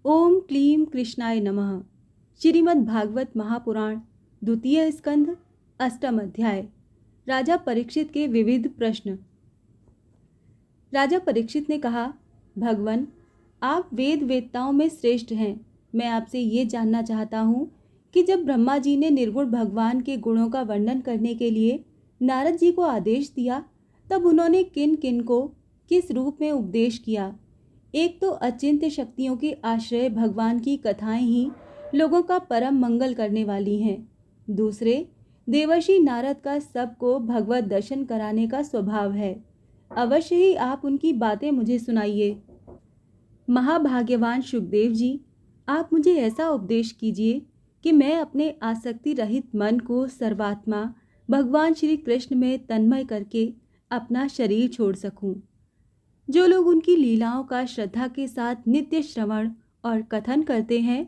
ओम क्लीं कृष्णाय नमः। श्रीमद् भागवत महापुराण द्वितीय स्कंध अष्टम अध्याय। राजा परीक्षित के विविध प्रश्न। राजा परीक्षित ने कहा, भगवन, आप वेद वेत्ताओं में श्रेष्ठ हैं। मैं आपसे ये जानना चाहता हूँ कि जब ब्रह्मा जी ने निर्गुण भगवान के गुणों का वर्णन करने के लिए नारद जी को आदेश दिया, तब उन्होंने किन किन को किस रूप में उपदेश किया। एक तो अचिंत्य शक्तियों के आश्रय भगवान की कथाएं ही लोगों का परम मंगल करने वाली हैं। दूसरे, देवर्षि नारद का सबको भगवत दर्शन कराने का स्वभाव है। अवश्य ही आप उनकी बातें मुझे सुनाइए। महाभाग्यवान सुखदेव जी, आप मुझे ऐसा उपदेश कीजिए कि मैं अपने आसक्ति रहित मन को सर्वात्मा भगवान श्री कृष्ण में तन्मय करके अपना शरीर छोड़ सकूं। जो लोग उनकी लीलाओं का श्रद्धा के साथ नित्य श्रवण और कथन करते हैं,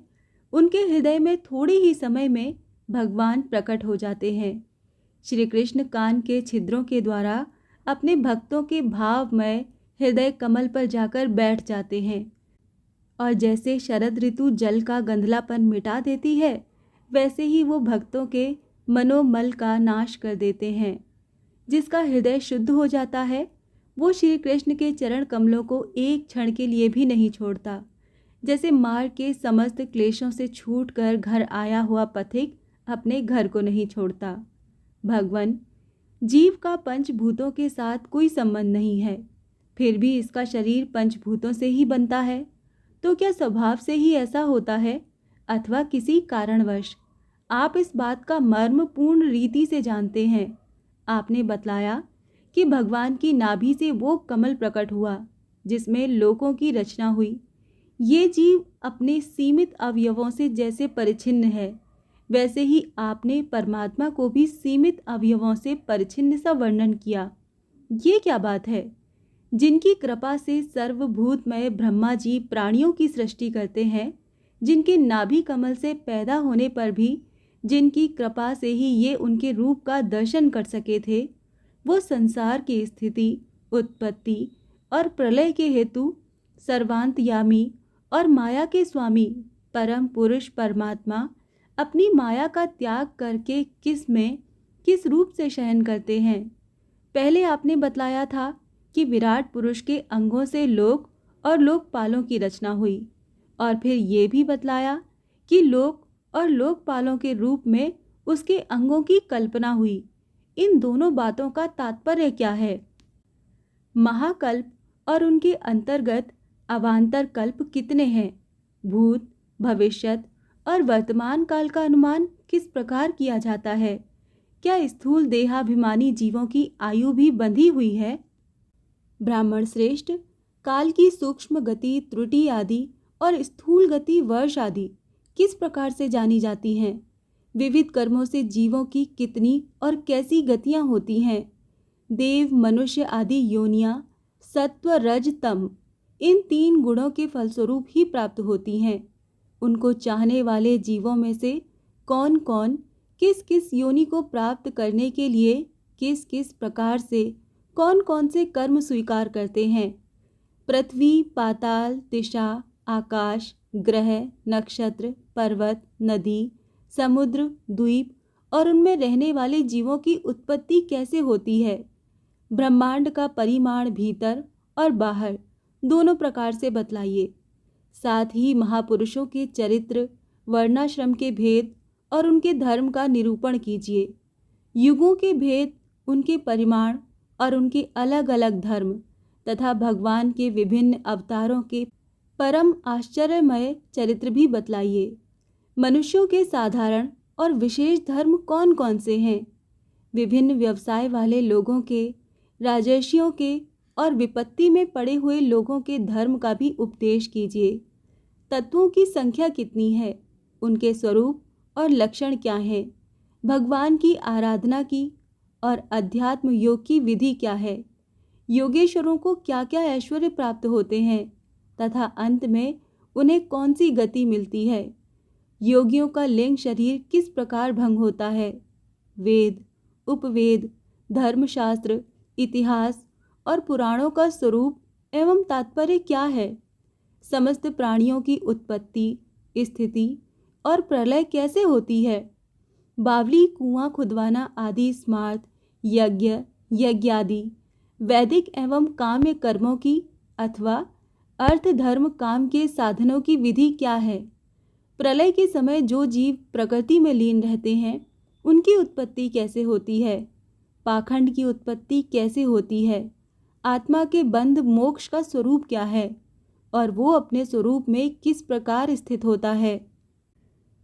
उनके हृदय में थोड़ी ही समय में भगवान प्रकट हो जाते हैं। श्री कृष्ण कान के छिद्रों के द्वारा अपने भक्तों के भावमय हृदय कमल पर जाकर बैठ जाते हैं, और जैसे शरद ऋतु जल का गंधलापन मिटा देती है, वैसे ही वो भक्तों के मनोमल का नाश कर देते हैं। जिसका हृदय शुद्ध हो जाता है, वो श्री कृष्ण के चरण कमलों को एक क्षण के लिए भी नहीं छोड़ता। जैसे मार्ग के समस्त क्लेशों से छूटकर घर आया हुआ पथिक अपने घर को नहीं छोड़ता। भगवन, जीव का पंचभूतों के साथ कोई संबंध नहीं है, फिर भी इसका शरीर पंचभूतों से ही बनता है। तो क्या स्वभाव से ही ऐसा होता है, अथवा किसी कारणवश? आप इस बात का मर्म पूर्ण रीति से जानते हैं। आपने बतलाया कि भगवान की नाभि से वो कमल प्रकट हुआ जिसमें लोकों की रचना हुई। ये जीव अपने सीमित अवयवों से जैसे परिच्छिन्न है, वैसे ही आपने परमात्मा को भी सीमित अवयवों से परिच्छिन्न सा वर्णन किया। ये क्या बात है? जिनकी कृपा से सर्वभूतमय ब्रह्मा जी प्राणियों की सृष्टि करते हैं, जिनके नाभि कमल से पैदा होने पर भी जिनकी कृपा से ही ये उनके रूप का दर्शन कर सके थे, वो संसार की स्थिति, उत्पत्ति और प्रलय के हेतु सर्वांतयामी और माया के स्वामी परम पुरुष परमात्मा अपनी माया का त्याग करके किस रूप से शयन करते हैं। पहले आपने बतलाया था कि विराट पुरुष के अंगों से लोक और लोकपालों की रचना हुई, और फिर ये भी बतलाया कि लोक और लोकपालों के रूप में उसके अंगों की कल्पना हुई। इन दोनों बातों का तात्पर्य क्या है? महाकल्प और उनके अंतर्गत अवान्तर कल्प कितने हैं? भूत, भविष्यत और वर्तमान काल का अनुमान किस प्रकार किया जाता है? क्या स्थूल देहाभिमानी जीवों की आयु भी बंधी हुई है? ब्राह्मण श्रेष्ठ, काल की सूक्ष्म गति त्रुटि आदि और स्थूल गति वर्ष आदि किस प्रकार से जानी जाती हैं? विविध कर्मों से जीवों की कितनी और कैसी गतियां होती हैं? देव, मनुष्य आदि योनियां सत्व, रज, तम इन तीन गुणों के फलस्वरूप ही प्राप्त होती हैं। उनको चाहने वाले जीवों में से कौन कौन किस किस योनि को प्राप्त करने के लिए किस किस प्रकार से कौन कौन से कर्म स्वीकार करते हैं? पृथ्वी, पाताल, दिशा, आकाश, ग्रह, नक्षत्र, पर्वत, नदी, समुद्र, द्वीप और उनमें रहने वाले जीवों की उत्पत्ति कैसे होती है? ब्रह्मांड का परिमाण भीतर और बाहर दोनों प्रकार से बतलाइए। साथ ही महापुरुषों के चरित्र, वर्णाश्रम के भेद और उनके धर्म का निरूपण कीजिए। युगों के भेद, उनके परिमाण और उनके अलग अलग धर्म तथा भगवान के विभिन्न अवतारों के परम आश्चर्यमय चरित्र भी बतलाइए। मनुष्यों के साधारण और विशेष धर्म कौन कौन से हैं? विभिन्न व्यवसाय वाले लोगों के, राजर्षियों के और विपत्ति में पड़े हुए लोगों के धर्म का भी उपदेश कीजिए। तत्वों की संख्या कितनी है? उनके स्वरूप और लक्षण क्या हैं? भगवान की आराधना की और अध्यात्म योग की विधि क्या है? योगेश्वरों को क्या क्या ऐश्वर्य प्राप्त होते हैं तथा अंत में उन्हें कौन सी गति मिलती है? योगियों का लिंग शरीर किस प्रकार भंग होता है? वेद, उपवेद, धर्मशास्त्र, इतिहास और पुराणों का स्वरूप एवं तात्पर्य क्या है? समस्त प्राणियों की उत्पत्ति, स्थिति और प्रलय कैसे होती है। बावली, कुआं खुदवाना आदि स्मार्त, यज्ञ, यज्ञादि वैदिक एवं काम्य कर्मों की अथवा अर्थ धर्म काम के साधनों की विधि क्या है। प्रलय के समय जो जीव प्रकृति में लीन रहते हैं उनकी उत्पत्ति कैसे होती है। पाखंड की उत्पत्ति कैसे होती है। आत्मा के बंध मोक्ष का स्वरूप क्या है और वो अपने स्वरूप में किस प्रकार स्थित होता है।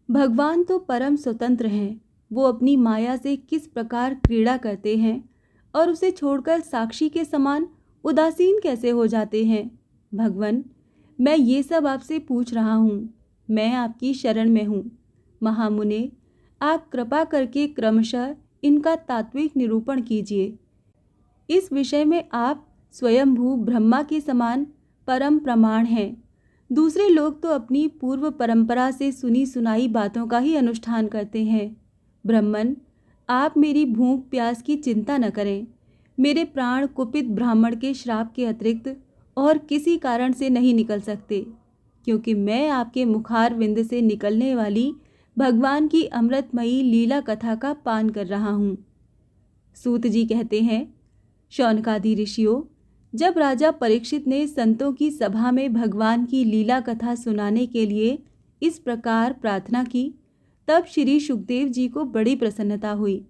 भगवान तो परम स्वतंत्र हैं, वो अपनी माया से किस प्रकार क्रीड़ा करते हैं और उसे छोड़कर साक्षी के समान उदासीन कैसे हो जाते हैं। भगवान, मैं ये सब आपसे पूछ रहा हूँ, मैं आपकी शरण में हूँ। महामुने, आप कृपा करके क्रमशः इनका तात्विक निरूपण कीजिए। इस विषय में आप स्वयंभू ब्रह्मा के समान परम प्रमाण हैं। दूसरे लोग तो अपनी पूर्व परंपरा से सुनी सुनाई बातों का ही अनुष्ठान करते हैं। ब्रह्मन, आप मेरी भूख प्यास की चिंता न करें। मेरे प्राण कुपित ब्राह्मण के श्राप के अतिरिक्त और किसी कारण से नहीं निकल सकते, क्योंकि मैं आपके मुखार विंद से निकलने वाली भगवान की अमृतमयी लीला कथा का पान कर रहा हूँ। सूत जी कहते हैं, शौनकादि ऋषियों, जब राजा परीक्षित ने संतों की सभा में भगवान की लीला कथा सुनाने के लिए इस प्रकार प्रार्थना की, तब श्री सुखदेव जी को बड़ी प्रसन्नता हुई।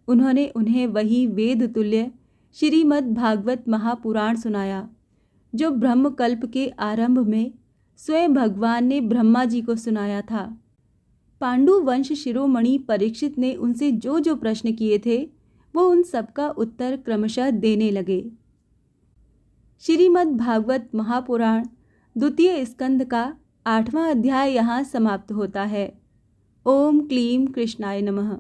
उन्होंने उन्हें वही वेद तुल्य श्रीमद् भागवत महापुराण सुनाया, जो ब्रह्मकल्प के आरंभ में स्वयं भगवान ने ब्रह्मा जी को सुनाया था। पांडु वंश शिरोमणि परीक्षित ने उनसे जो जो प्रश्न किए थे, वो उन सबका उत्तर क्रमशः देने लगे। श्रीमद् भागवत महापुराण द्वितीय स्कंद का 8वां अध्याय यहाँ समाप्त होता है। ओम क्लीं कृष्णाय नमः।